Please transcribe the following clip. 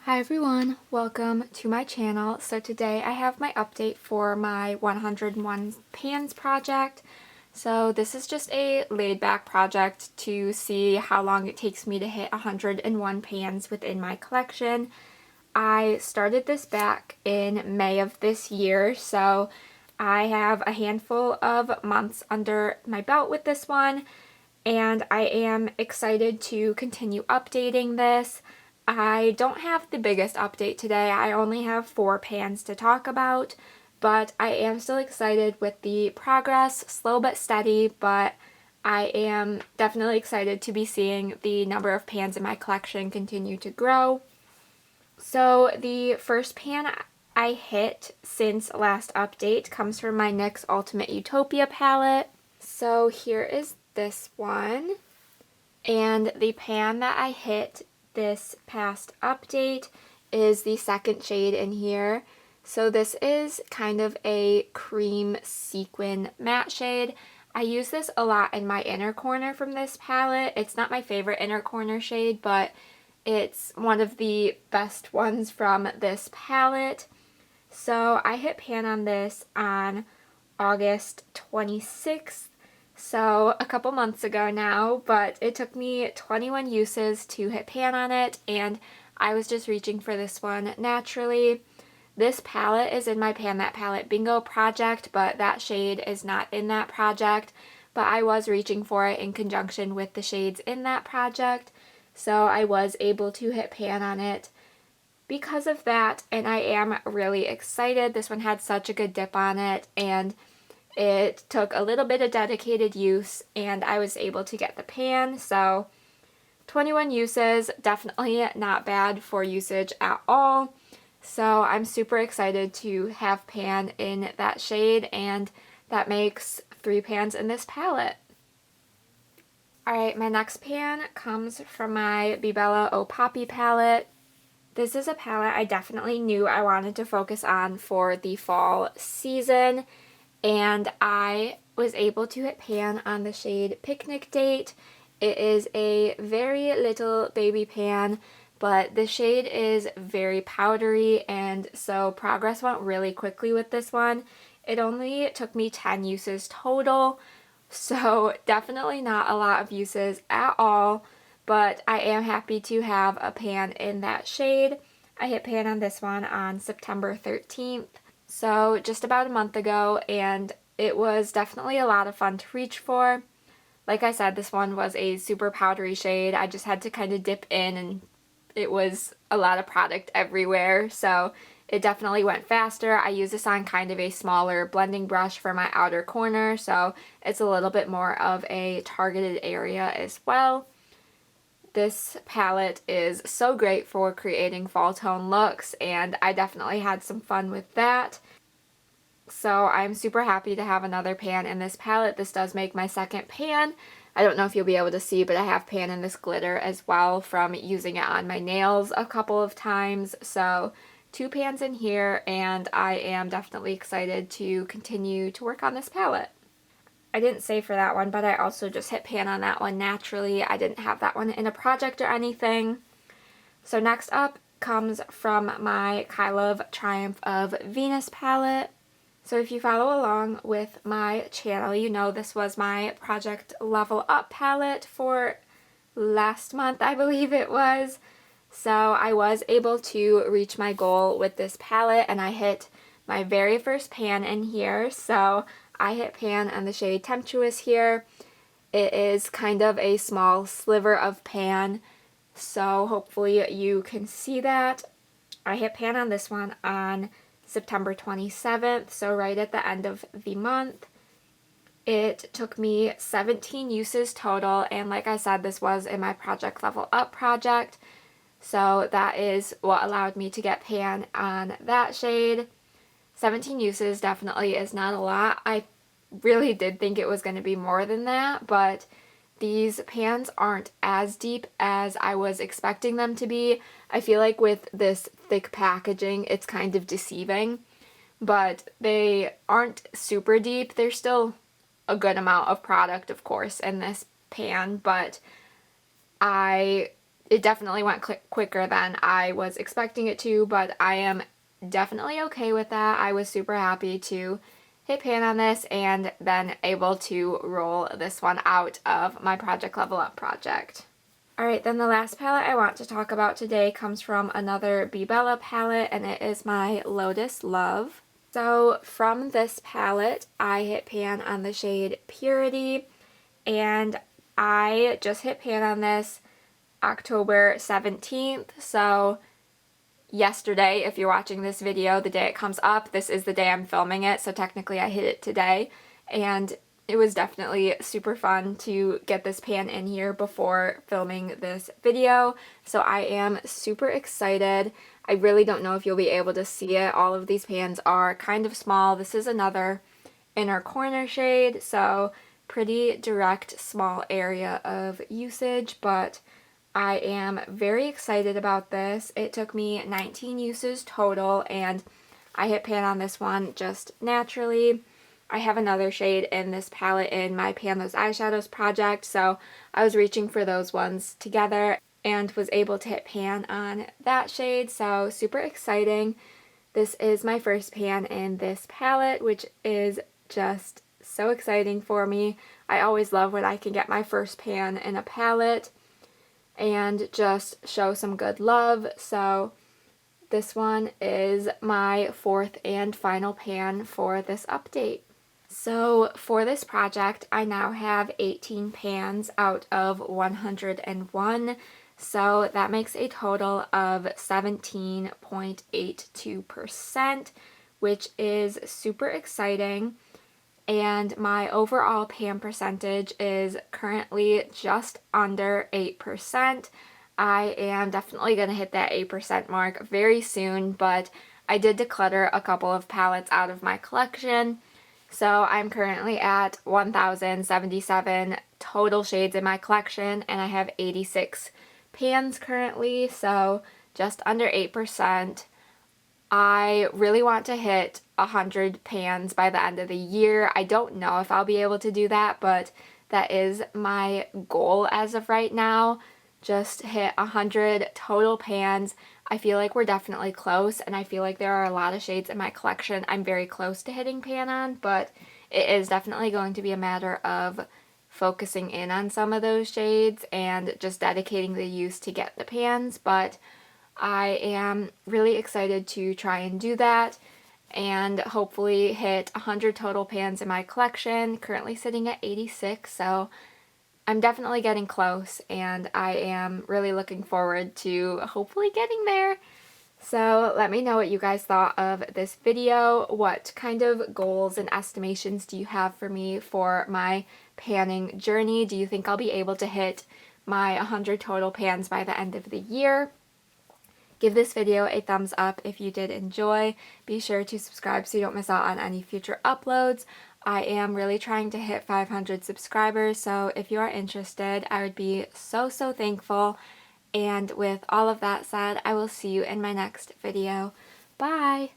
Hi everyone, welcome to my channel. So today I have my update for my 101 pans project. So this is just a laid back project to see how long it takes me to hit 101 pans within my collection. I started this back in May of this year, so I have a handful of months under my belt with this one, and I am excited to continue updating this. I don't have the biggest update today. I only have 4 pans to talk about, but I am still excited with the progress, slow but steady, but I am definitely excited to be seeing the number of pans in my collection continue to grow. So the first pan I hit since last update comes from my NYX Ultimate Utopia palette. So here is this one, and the pan that I hit this past update is the second shade in here. So this is kind of a cream sequin matte shade. I use this a lot in my inner corner from this palette. It's not my favorite inner corner shade, but it's one of the best ones from this palette. So I hit pan on this on August 26th. So a couple months ago now, but it took me 21 uses to hit pan on it, and I was just reaching for this one naturally. This palette is in my Pan That Palette Bingo project, but that shade is not in that project, but I was reaching for it in conjunction with the shades in that project, so I was able to hit pan on it because of that, and I am really excited. This one had such a good dip on it, and it took a little bit of dedicated use, and I was able to get the pan. So 21 uses, definitely not bad for usage at all. So I'm super excited to have pan in that shade, and that makes 3 pans in this palette. Alright, my next pan comes from my Be Bella Oh Poppy palette. This is a palette I definitely knew I wanted to focus on for the fall season, and I was able to hit pan on the shade Picnic Date. It is a very little baby pan, but the shade is very powdery, and so progress went really quickly with this one. It only took me 10 uses total, so definitely not a lot of uses at all, but I am happy to have a pan in that shade. I hit pan on this one on September 13th. So just about a month ago, and it was definitely a lot of fun to reach for. Like I said, this one was a super powdery shade. I just had to kind of dip in, and it was a lot of product everywhere, so it definitely went faster. I use this on kind of a smaller blending brush for my outer corner, so it's a little bit more of a targeted area as well. This palette is so great for creating fall tone looks, and I definitely had some fun with that. So I'm super happy to have another pan in this palette. This does make my second pan. I don't know if you'll be able to see, but I have pan in this glitter as well from using it on my nails a couple of times. So 2 pans in here, and I am definitely excited to continue to work on this palette. I didn't save for that one, but I also just hit pan on that one naturally. I didn't have that one in a project or anything. So next up comes from my Kind of Triumph of Venus palette. So if you follow along with my channel, you know this was my Project Level Up palette for last month, I believe it was. So I was able to reach my goal with this palette, and I hit my very first pan in here. So I hit pan on the shade Temptuous here. It is kind of a small sliver of pan, so hopefully you can see that. I hit pan on this one on September 27th, so right at the end of the month. It took me 17 uses total, and like I said, this was in my Project Level Up project, so that is what allowed me to get pan on that shade. 17 uses definitely is not a lot. I really did think it was going to be more than that, but these pans aren't as deep as I was expecting them to be. I feel like with this thick packaging, it's kind of deceiving, but they aren't super deep. There's still a good amount of product, of course, in this pan, but I it definitely went quicker than I was expecting it to, but I am definitely okay with that. I was super happy to hit pan on this and then able to roll this one out of my Project Level Up project. Alright, then the last palette I want to talk about today comes from another Be Bella palette, and it is my Lotus Love. So from this palette, I hit pan on the shade Purity, and I just hit pan on this October 17th, so yesterday, if you're watching this video, the day it comes up, this is the day I'm filming it, so technically I hit it today, and it was definitely super fun to get this pan in here before filming this video, so I am super excited. I really don't know if you'll be able to see it. All of these pans are kind of small. This is another inner corner shade, so pretty direct, small area of usage, but I am very excited about this. It took me 19 uses total, and I hit pan on this one just naturally. I have another shade in this palette in my Pan Those Eyeshadows project, so I was reaching for those ones together and was able to hit pan on that shade, so super exciting. This is my first pan in this palette, which is just so exciting for me. I always love when I can get my first pan in a palette and just show some good love. So this one is my fourth and final pan for this update. So for this project, I now have 18 pans out of 101. So that makes a total of 17.82%, which is super exciting. And my overall pan percentage is currently just under 8%. I am definitely going to hit that 8% mark very soon, but I did declutter a couple of palettes out of my collection. So I'm currently at 1,077 total shades in my collection, and I have 86 pans currently, so just under 8%. I really want to hit 100 pans by the end of the year. I don't know if I'll be able to do that, but that is my goal as of right now. Just hit 100 total pans. I feel like we're definitely close, and I feel like there are a lot of shades in my collection I'm very close to hitting pan on, but it is definitely going to be a matter of focusing in on some of those shades and just dedicating the use to get the pans, but I am really excited to try and do that and hopefully hit 100 total pans in my collection, currently sitting at 86, so I'm definitely getting close, and I am really looking forward to hopefully getting there. So let me know what you guys thought of this video. What kind of goals and estimations do you have for me for my panning journey? Do you think I'll be able to hit my 100 total pans by the end of the year? Give this video a thumbs up if you did enjoy. Be sure to subscribe so you don't miss out on any future uploads. I am really trying to hit 500 subscribers, so if you are interested, I would be so thankful. And with all of that said, I will see you in my next video. Bye!